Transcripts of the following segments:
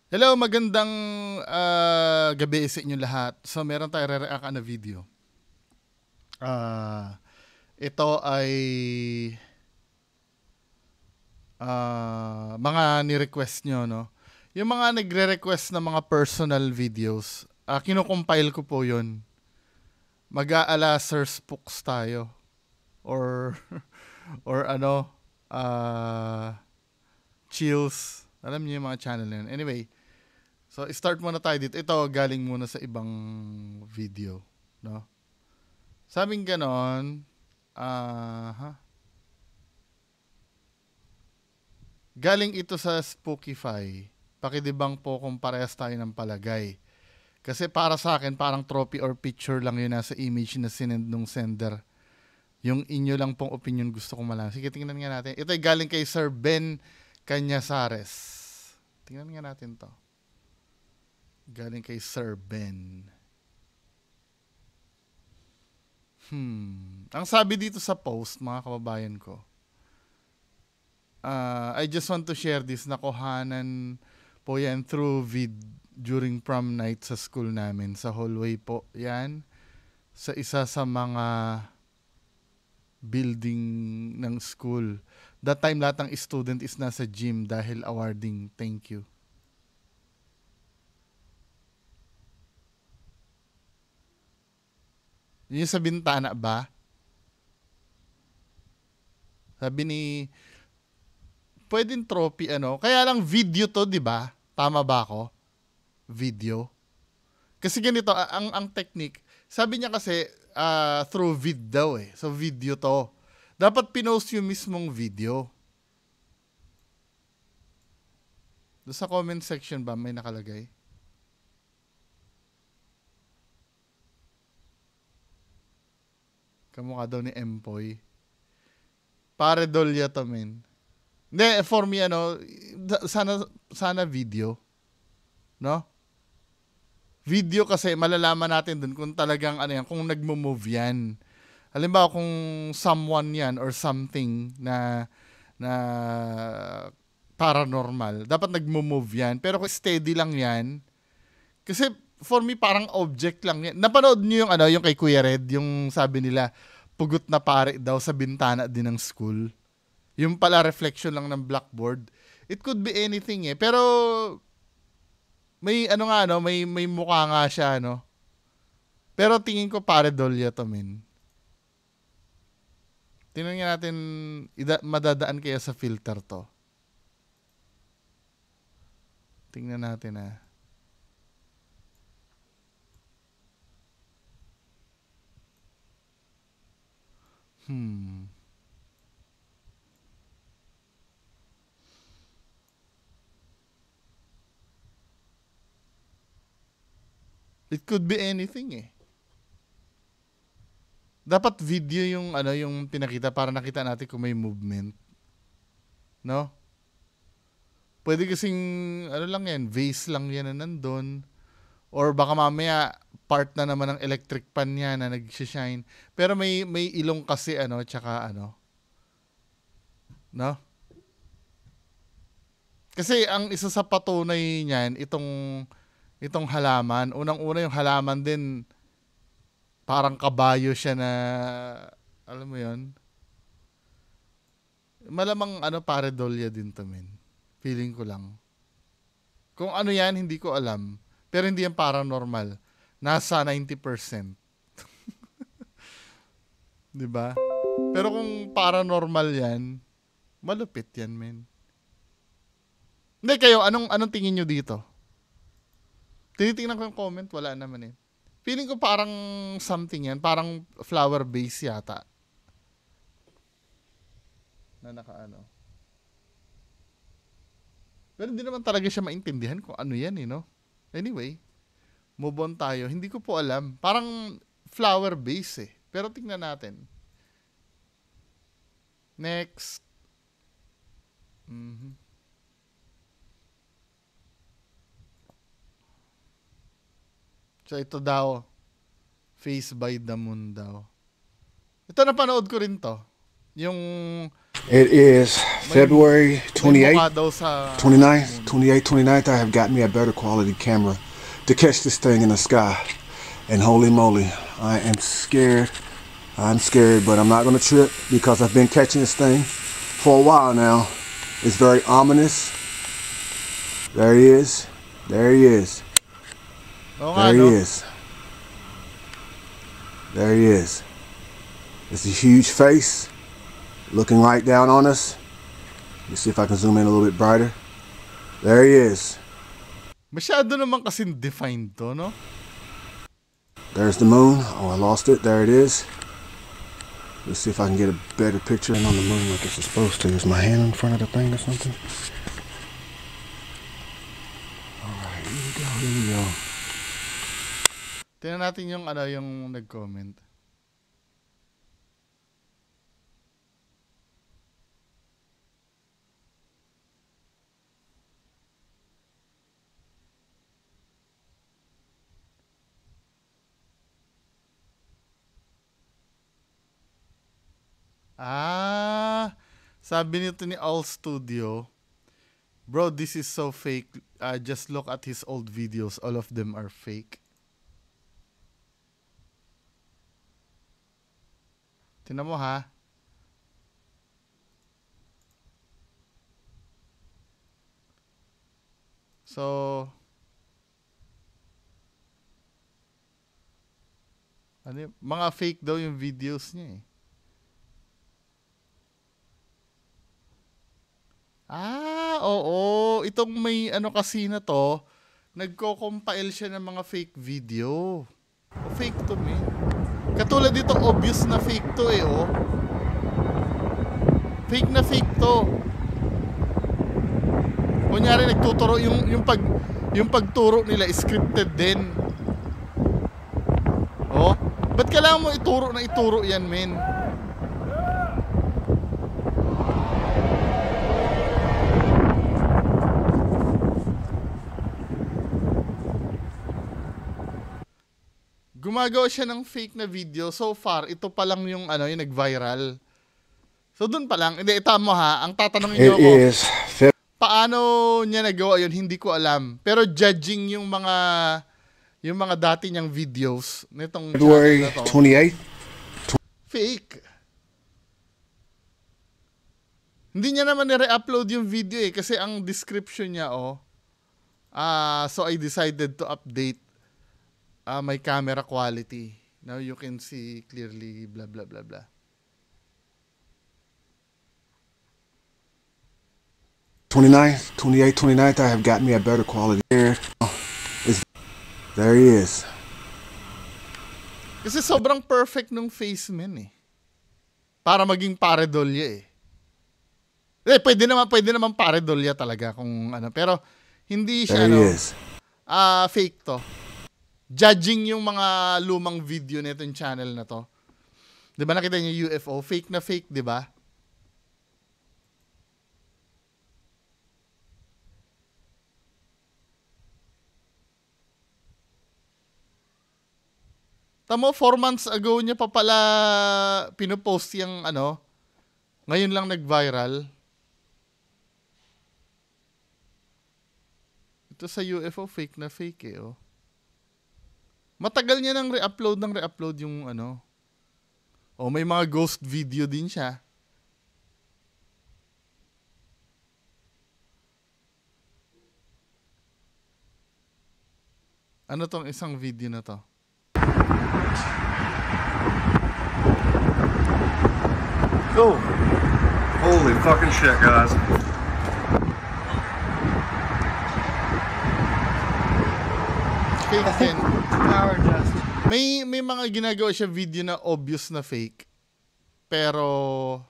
Hello, magandang gabi sa inyo lahat. So, meron tayo re-react na video. Ito ay mga ni-request nyo, no? Yung mga nagre-request ng mga personal videos, kino-compile ko po yun. Mag-aala Sir Spooks tayo. Or, or ano, Chills. Alam niyo yung mga channel na yun. Anyway, so start muna tayo dito. Ito galing muna sa ibang video, no? Sabing ganon, galing ito sa Spookify. Pakidibang po kung parehas tayo ng palagay. Kasi para sa akin, parang trophy or picture lang yun nasa image na sinend nung sender. Yung inyo lang pong opinion gusto kong malaman. Sige, tingnan nga natin. Ito ay galing kay Sir Ben Canyasares. Tingnan nga natin to. Galing kay Sir Ben. Ang sabi dito sa post, mga kababayan ko, I just want to share this. Nakuhanan po yan through during prom night sa school namin. Sa hallway po yan. Sa isa sa mga building ng school. That time lahat ng student is nasa gym dahil awarding. Thank you. Yun sa bintana ba? Sabi ni, pwedeng trophy ano. Kaya lang video to, di ba? Tama ba ako? Video. Kasi ganito, ang technique, sabi niya kasi through vid daw eh. So video to. Dapat pinost yung mismong video. Doon sa comment section ba may nakalagay? Kamukha daw ni Empoy. Pare Dolya to, men. Hindi, for me, ano, sana video. No? Video kasi malalaman natin dun kung talagang ano yan, kung nagmo-move yan. Halimbawa kung someone yan or something na paranormal, dapat nagmo-move yan. Pero kung steady lang yan, kasi for me parang object lang yan. Napanood niyo yung ano, yung kay Kuya Red, yung sabi nila pugot na pare daw sa bintana din ng school. Yung pala reflection lang ng blackboard. It could be anything eh. Pero may ano nga no, may mukha nga siya no. Pero tingin ko pare Dolya to, men. Tingnan nga natin, madadaan kaya sa filter to. Tingnan natin ah. It could be anything eh. Dapat video yung ano yung pinakita para nakita natin kung may movement. No? Pwede kasing ano lang yan, vase lang yan na nandun. Or baka mamaya part na naman ng electric pan niya na nag-shine. Pero may ilong kasi ano, tsaka ano. No? Kasi ang isa sa patunay niyan, itong halaman. Unang-una yung halaman din, parang kabayo siya na, alam mo yon. Malamang ano, paredolya din to, men. Feeling ko lang. Kung ano yan, hindi ko alam. Pero hindi yan paranormal. Nasa 90%. 'Di ba? Pero kung paranormal yan, malupit yan, men. Hindi kayo, anong tingin nyo dito? Tinitingnan ko yung comment, wala naman eh. Feeling ko parang something yan, parang flower base yata. Na nakaano. Pero hindi naman talaga siya maintindihan kung ano yan eh, no? Anyway, move on tayo. Hindi ko po alam. Parang flower base eh. Pero tingnan natin. Next. So ito daw, Face by the Moon daw. Ito napanood ko rin to. Yung It is February may mukha 28th, daw sa 29th, 28th, 29th. I have got me a better quality camera to catch this thing in the sky. And holy moly, I am scared. I'm scared, but I'm not going to trip because I've been catching this thing for a while now. It's very ominous. There he is. There he is. Oo nga, There he no? is. There he is. It's a huge face looking right down on us. Let's see if I can zoom in a little bit brighter. There he is. Masyado naman kasing defined to, no? There's the moon. Oh, I lost it. There it is. Let's see if I can get a better picture on the moon like it's supposed to. Is my hand in front of the thing or something? Alright, here we go, here we go. Tingnan natin yung ano, yung nag-comment. Sabi nito ni All Studio, bro, this is so fake. Just look at his old videos. All of them are fake. Tingnan mo ha. So, ano, mga fake daw yung videos niya eh. Oo. Itong may ano kasi na to, nagko-compile siya ng mga fake video. Fake to, man. Katulad dito, obvious na fake to eh, oh. Fake na fake to. Kunyari, nagtuturo, yung pagturo nila, scripted din. Oh, ba't kailangan mo ituro yan, men? Gumagawa siya ng fake na video. So far, ito pa lang yung ano, yung nag-viral. So dun pa lang, hindi, tama ha, ang tatanungin niyo ako, paano niya nagawa yun, hindi ko alam. Pero judging yung mga dati niyang videos nitong February channel na to, 28th. fake. Hindi niya naman nire-upload yung video eh, kasi ang description niya, so I decided to update my camera quality. Now you can see clearly, blah, blah, blah, blah. 29th, 28th, 29th, I have got me a better quality. There he is. Kasi sobrang perfect nung face, man eh. Para maging paredolya eh. Pwede naman paredolya talaga kung ano. Pero hindi siya fake to. Judging yung mga lumang video nito yung channel na to. 'Di ba nakita niyo UFO? Fake na fake, 'di ba? Tamo, 4 months ago niya pa pala pinopost yung ano. Ngayon lang nag-viral. Ito sa UFO, fake na fake eh, oh. Matagal niya nang re-upload yung ano. May mga ghost video din siya. Ano tong isang video na to? Cool. Holy fucking shit, guys. Fake din. Power adjust. May mga ginagawa siya video na obvious na fake. Pero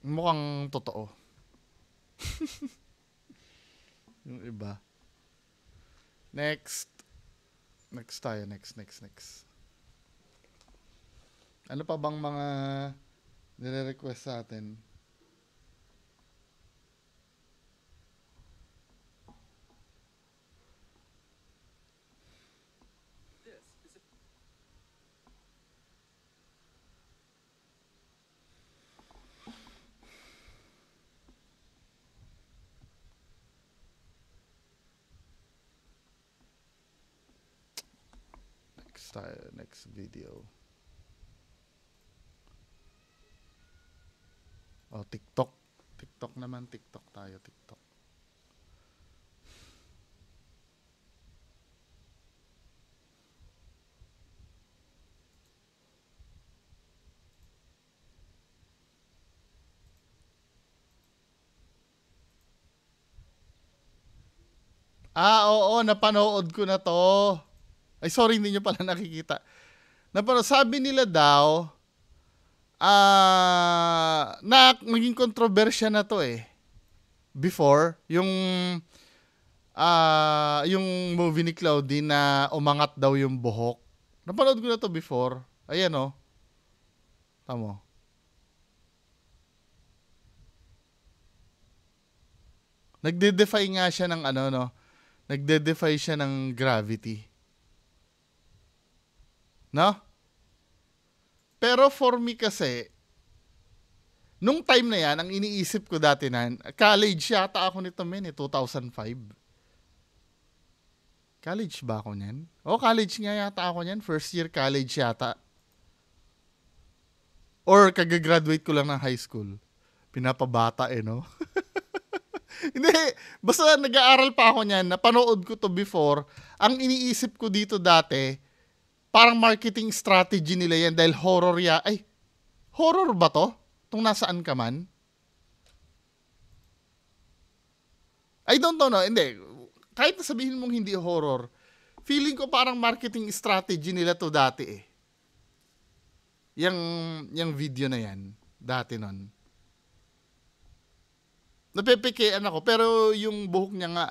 mukhang totoo. Yung iba. Next tayo. Next. Ano pa bang mga nire-request sa atin? tayo. Next video. Oh, TikTok. TikTok naman. TikTok tayo. TikTok. Oo, napanood ko na to. Ay, sorry, hindi nyo pala nakikita. Sabi nila daw, naging kontrobersya na to eh. Before, yung movie ni Claudine na umangat daw yung buhok. Napanood ko na to before. Ayan oh. Tamo. Nagde-defy nga siya ng Nagde-defy siya ng gravity. No? Pero for me kasi, nung time na yan, ang iniisip ko dati college yata ako nito 2005. College ba ako niyan? College nga yata ako niyan. First year college yata. Or kagagraduate ko lang ng high school. Pinapabata no? Hindi, basta nag-aaral pa ako niyan, napanood ko to before. Ang iniisip ko dito dati, parang marketing strategy nila yan dahil horror horror ba to? Tung nasaan ka man? I don't know, hindi. Kahit sabihin mong hindi horror, feeling ko parang marketing strategy nila to dati eh. Yang video na yan, dati nun. Napepekean ako, pero yung buhok niya nga,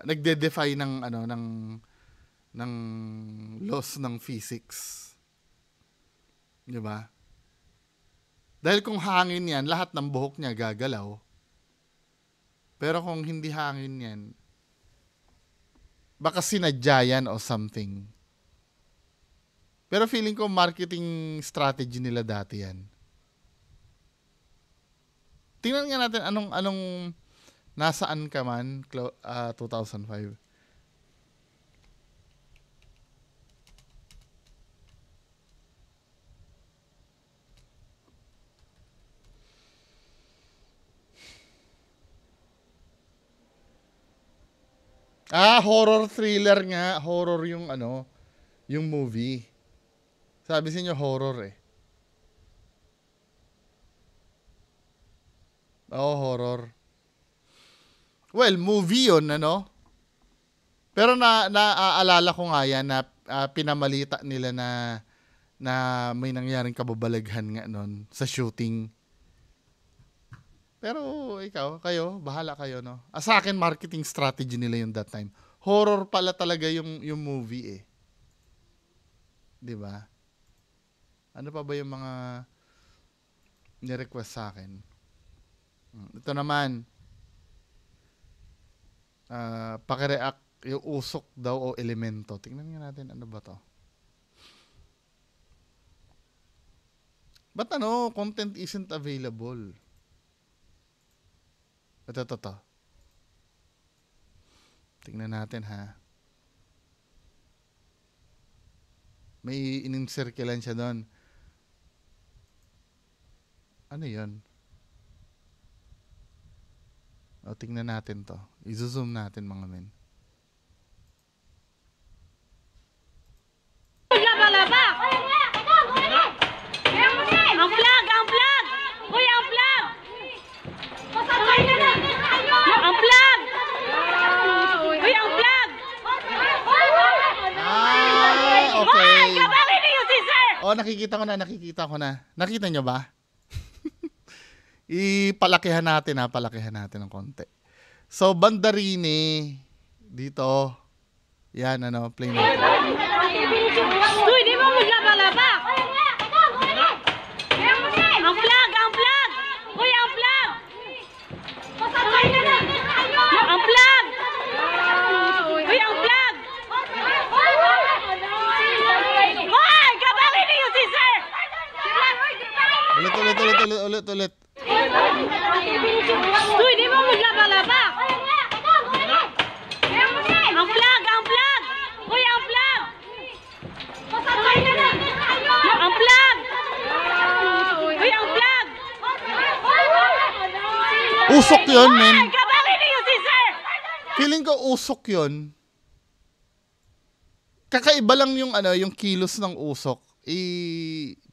nagde-defy ng laws ng physics. Di ba? Dahil kung hangin yan, lahat ng buhok niya gagalaw. Pero kung hindi hangin yan, baka sinadya yan o something. Pero feeling ko marketing strategy nila dati yan. Tingnan nga natin anong nasaan ka man 2005. Horror thriller nga, horror yung yung movie. Sabi sa inyo horror eh. Horror. Well, movie yun, Pero naaalala ko nga yan na pinamalita nila na may nangyaring kababalaghan nga nun sa shooting. Pero kayo, bahala kayo, Sa akin, marketing strategy nila yung that time. Horror pala talaga yung movie eh. 'Di ba? Ano pa ba yung mga ni-request sa akin? Ito naman, pakireact yung usok daw o elemento. Tingnan nga natin, ano ba to? Ba't content isn't available? Ito. Tingnan natin ha. May in-circulan siya doon. Ano yun? Tingnan natin to. I-zoom natin mga men. Laba-laba! Ang vlog! Uy, ang vlog! Ang vlog! Uy, ang vlog! Okay. Uy, kabangin niyo si sir! Nakikita ko na. Nakita nyo ba? Palakihan natin ng konti. So, Bandarini, dito, yan, play natin. Uy, di mo maglaba-laba! Ang vlog! Uy, ang vlog! Ang vlog! Uy, ang vlog! Uy, kabangin niyo si sir! Ulit. Uy, di mo maglaba-laba! Ang vlog! Uy, ang vlog! Usok yun, men. Ay, kabangin niyo si sir! Feeling ko usok yun. Kakaiba lang yung yung kilos ng usok.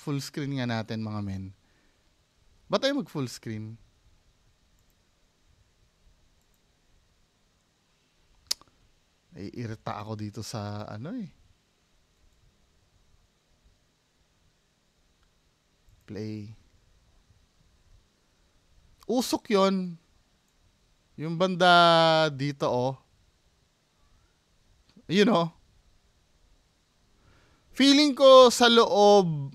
Full screen nga natin, mga men. Ba't tayo mag full screen? Irita ako dito sa Play. Usok yon. Yung banda dito, Feeling ko sa loob,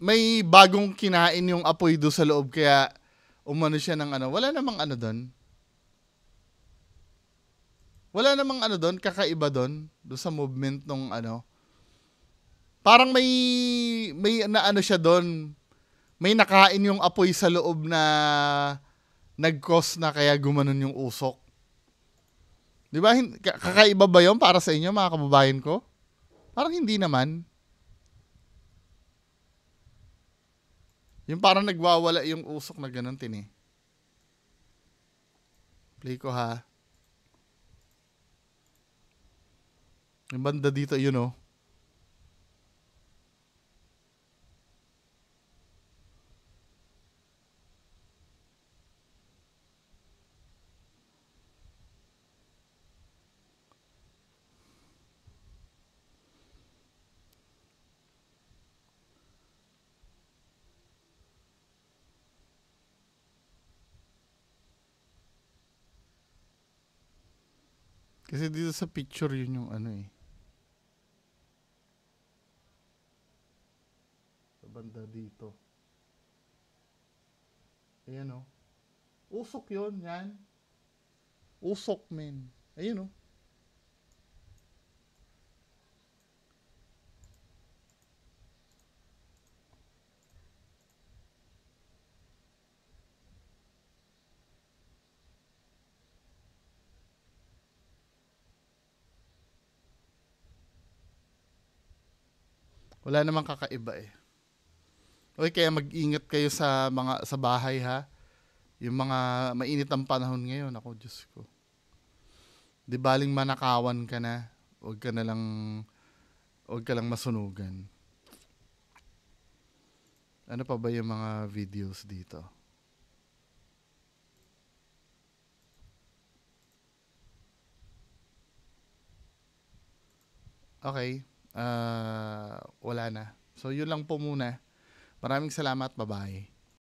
may bagong kinain yung apoy do sa loob. Kaya, umano siya ng Wala namang doon. Wala namang doon, kakaiba doon sa movement nung Parang may siya doon. May nakain yung apoy sa loob na nag-cause na kaya gumanon yung usok. Di ba? Kakaiba ba yun para sa inyo, mga kababayan ko? Parang hindi naman. Yung parang nagwawala yung usok na ganun, Play ko, ha. Yung banda dito, Kasi dito sa picture yun yung Sa banda dito. Ayan, Usok yun, yan. Usok, men. Ayun, Wala namang kakaiba Okay, kaya mag-ingat kayo sa bahay, ha. Yung mga mainit ang panahon ngayon, ako, Diyos ko. Di baling manakawan ka na, huwag ka lang masunugan. Ano pa ba yung mga videos dito? Okay. Wala na. So, yun lang po muna. Maraming salamat. Bye-bye.